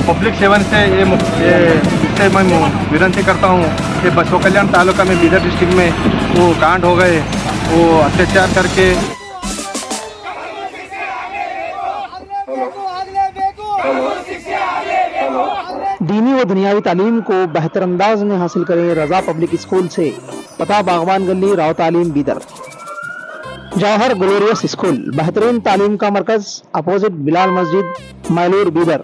Public seven से इससे मैं विनती करता हूँ कि बसवा कल्याण तालुका में बीदर डिस्ट्रिक्ट में वो कांड हो गए, वो अत्याचार करके दीनी व दुनियावी तालीम को बेहतर अंदाज में हासिल करें रजा पब्लिक स्कूल से। पता बागवान गली, राव तालीम, बीदर। जौहर ग्लोरियस स्कूल, बेहतरीन तालीम का मरकज, अपोजिट बिलाल मस्जिद, मैलूर, बीदर।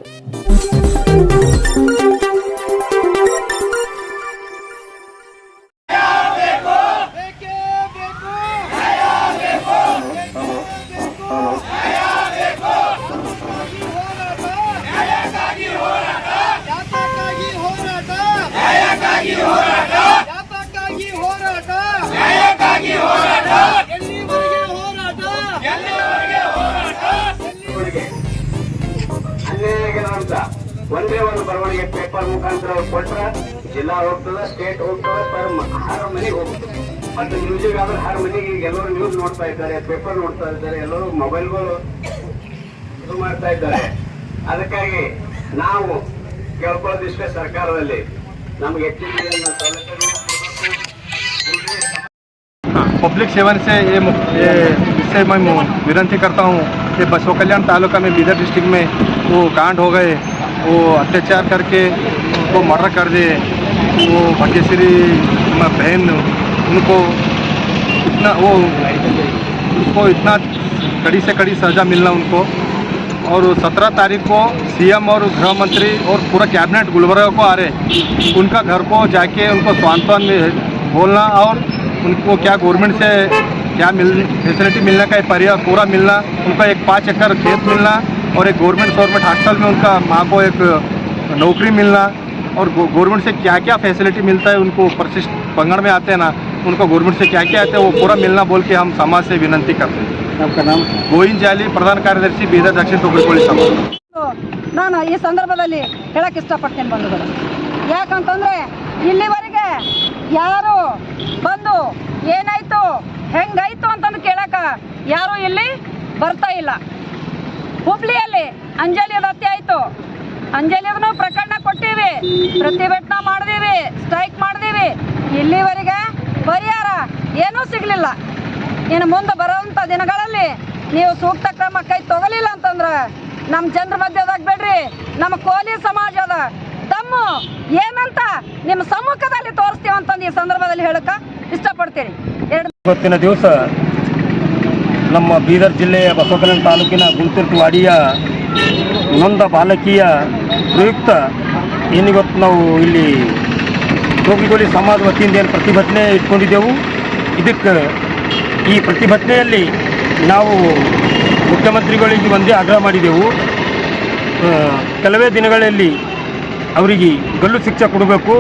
ಒಂದೇ ಒಂದು ಬರವಣಿಗೆ ಪೇಪರ್ ಮುಖಾಂತರ ಕೊಟ್ಟರೆ ಜಿಲ್ಲಾ ಹೋಗ್ತದೆ, ಸ್ಟೇಟ್ ಹೋಗ್ತದೆ, ಹರ್ ಮನೆಗೆ ಹೋಗ್ತದೆ. ಮತ್ತು ನ್ಯೂಸಿಗೆ ಆದ್ರೆ ಹರ್ ಮನೆಗೆ ಎಲ್ಲರೂ ನ್ಯೂಸ್ ನೋಡ್ತಾ ಇದ್ದಾರೆ, ಪೇಪರ್ ನೋಡ್ತಾ ಇದ್ದಾರೆ, ಎಲ್ಲರೂ ಮೊಬೈಲ್ಗಳು ಇದು ಮಾಡ್ತಾ ಇದ್ದಾರೆ. ಅದಕ್ಕಾಗಿ ನಾವು ಕೇಳ್ಕೊಳ್ಳೋದಿಷ್ಟೇ, ಸರ್ಕಾರದಲ್ಲಿ ನಮ್ಗೆ ಹೆಚ್ಚಿನ ಸೌಲಭ್ಯಗಳು. पब्लिक सेवन से इससे मैं विनती करता हूँ कि बसवा कल्याण तालुका में बीदर डिस्ट्रिक्ट में वो कांड हो गए, वो अत्याचार करके उनको मर्डर कर दिए। वो भाग्यश्री बहन, उनको इतना कड़ी से कड़ी सज़ा मिलना उनको। और 17 तारीख को सीएम और गृह मंत्री और पूरा कैबिनेट गुलबर्गा को आ रहे, उनका घर को जाके उनको सांत्वन बोलना और उनको क्या गवर्नमेंट से क्या फैसिलिटी मिलने का पर्याय पूरा मिलना, उनका एक 5 एकड़ खेत मिलना और एक गवर्नमेंट हॉस्टल में उनका माँ को एक नौकरी मिलना, और गवर्नमेंट से क्या क्या फैसिलिटी मिलता है उनको, परिशिष्ट पंगड़ में आते हैं ना, उनको गवर्नमेंट से क्या क्या आता है वो पूरा मिलना बोल के हम समाज से विनती करते हैं। आपका नाम? ಗೋವಿಂದ ಜಾಲಿ, ಪ್ರಧಾನ ಕಾರ್ಯದರ್ಶಿ, ಬೀದರ್ ದಕ್ಷಿಣ ತೊಗರಿಕೋಳಿ ಸಮಾಜ. ನಾನು ಈ ಸಂದರ್ಭದಲ್ಲಿ ಹೇಳಕ್ಕೆ ಇಷ್ಟಪಡ್ತೇನೆ ಬಂಧುಗಳು. ಯಾಕಂತಂದರೆ ಇಲ್ಲಿವರೆಗೆ ಯಾರು ಬಂದು ಏನಾಯಿತು ಹೆಂಗಾಯಿತು ಅಂತಂದು ಕೇಳಕ್ಕೆ ಯಾರೂ ಇಲ್ಲಿ ಬರ್ತಾ ಇಲ್ಲ. ಹುಬ್ಳಿಯಲ್ಲಿ ಅಂಜಲಿಯದ ಹತ್ಯೆ ಆಯಿತು, ಅಂಜಲಿಯದನ್ನು ಪ್ರಕರಣ ಕೊಟ್ಟಿವಿ, ಪ್ರತಿಭಟನೆ ಮಾಡಿದೀವಿ, ಸ್ಟ್ರೈಕ್ ಮಾಡಿದೀವಿ. ಇಲ್ಲಿವರೆಗೆ ಪರಿಹಾರ ಏನೂ ಸಿಗಲಿಲ್ಲ. ಇನ್ನು ಮುಂದೆ ಬರೋವಂಥ ದಿನಗಳಲ್ಲಿ ನೀವು ಸೂಕ್ತ ಕ್ರಮ ಕೈ ತಗೊಲಿಲ್ಲ ಅಂತಂದ್ರೆ ನಮ್ಮ ಜನರ ಮಧ್ಯದಾಗ ಬೇಡ್ರಿ, ನಮ್ಮ ಕೋಲಿ ಸಮಾಜದ ತಮ್ಮ ಏನಂತ ನಿಮ್ಮ ಸಮ್ಮುಖದಲ್ಲಿ ತೋರಿಸ್ತೀವಿ ಅಂತಂದು ಈ ಸಂದರ್ಭದಲ್ಲಿ ಹೇಳಕ್ಕೆ ಇಷ್ಟಪಡ್ತೀನಿ. ಇವತ್ತಿನ ದಿವಸ ನಮ್ಮ ಬೀದರ್ ಜಿಲ್ಲೆಯ ಬಸವ ಕಲ್ಯಾಣ ತಾಲೂಕಿನ ಗುಂತಿರ್ತವಾಡಿಯ ನೊಂದ ಬಾಲಕಿಯ ಪ್ರಯುಕ್ತ ಏನಿವತ್ತು ನಾವು ಇಲ್ಲಿ ತೊಗರಿಕೋಳಿ ಸಮಾಜ ವತಿಯಿಂದ ಏನು ಪ್ರತಿಭಟನೆ ಇಟ್ಕೊಂಡಿದ್ದೆವು. ಇದಕ್ಕೆ ಈ ಪ್ರತಿಭಟನೆಯಲ್ಲಿ ನಾವು ಮುಖ್ಯಮಂತ್ರಿಗಳಿಗೆ ಒಂದೇ ಆಗ್ರಹ ಮಾಡಿದೆವು, ಕೆಲವೇ ದಿನಗಳಲ್ಲಿ ಅವರಿಗೆ ಗಲ್ಲು ಶಿಕ್ಷೆ ಕೊಡಬೇಕು,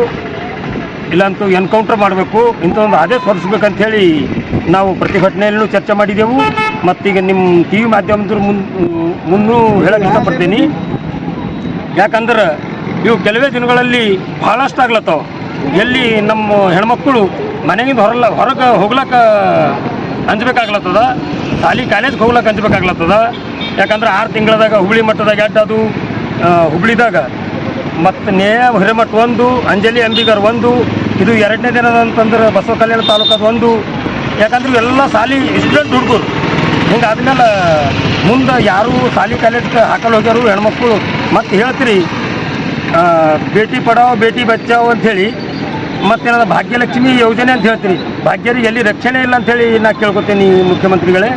ಇಲ್ಲಾಂತೂ ಎನ್ಕೌಂಟರ್ ಮಾಡಬೇಕು, ಇಂಥ ಒಂದು ಆದೇಶ ಹೊರಡಿಸ್ಬೇಕಂಥೇಳಿ ನಾವು ಪ್ರತಿಭಟನೆಯಲ್ಲೂ ಚರ್ಚೆ ಮಾಡಿದೆವು. ಮತ್ತೀಗ ನಿಮ್ಮ ಟಿ ವಿ ಮಾಧ್ಯಮದ ಮುನ್ನೂ ಹೇಳಕ್ಕೆ ಇಷ್ಟಪಡ್ತೀನಿ. ಯಾಕಂದ್ರೆ ಇವು ಕೆಲವೇ ದಿನಗಳಲ್ಲಿ ಭಾಳಷ್ಟು ಆಗ್ಲತ್ತವ. ಎಲ್ಲಿ ನಮ್ಮ ಹೆಣ್ಮಕ್ಕಳು ಮನೆಗಿಂದ ಹೊರಗೆ ಹೋಗ್ಲಕ್ಕ ಅಂಜಬೇಕಾಗ್ಲತ್ತದ, ಶಾಲೆ ಕಾಲೇಜ್ಗೆ ಹೋಗ್ಲಕ್ಕೆ ಅಂಜಬೇಕಾಗ್ಲತ್ತದ. ಯಾಕಂದ್ರೆ 6 ತಿಂಗಳದಾಗ ಹುಬ್ಳಿ ಮಟ್ಟದಾಗ ಅದು ಹುಬ್ಳಿದಾಗ ಮತ್ತು ಹಿರೇಮಠ 1, ಅಂಜಲಿ ಅಂಬಿಗರ್ 1, ಇದು 2ನೇ ದಿನದ ಅಂತಂದ್ರೆ ಬಸವ ಕಲ್ಯಾಣ ತಾಲೂಕದ 1. ಯಾಕಂದ್ರೆ ಎಲ್ಲ ಶಾಲೆ ಸ್ಟೂಡೆಂಟ್ ಹುಡುಗರು ಹಿಂಗಾದ್ಮೇಲೆ ಮುಂದೆ ಯಾರು ಶಾಲೆ ಕಾಲೇಜ್ಗೆ ಹಾಕಲು ಹೋಗ್ಯಾರು ಹೆಣ್ಮಕ್ಳು. ಮತ್ತು ಹೇಳ್ತೀರಿ ಬೇಟಿ ಪಡಾವೋ ಬೇಟಿ ಬಚಾವೋ ಅಂಥೇಳಿ, ಮತ್ತೇನಾದ ಭಾಗ್ಯಲಕ್ಷ್ಮಿ ಯೋಜನೆ ಅಂತ ಹೇಳ್ತೀರಿ, ಭಾಗ್ಯರಿಗೆ ಎಲ್ಲಿ ರಕ್ಷಣೆ ಇಲ್ಲ ಅಂಥೇಳಿ ನಾ ಕೇಳ್ಕೊತೀನಿ ಮುಖ್ಯಮಂತ್ರಿಗಳೇ.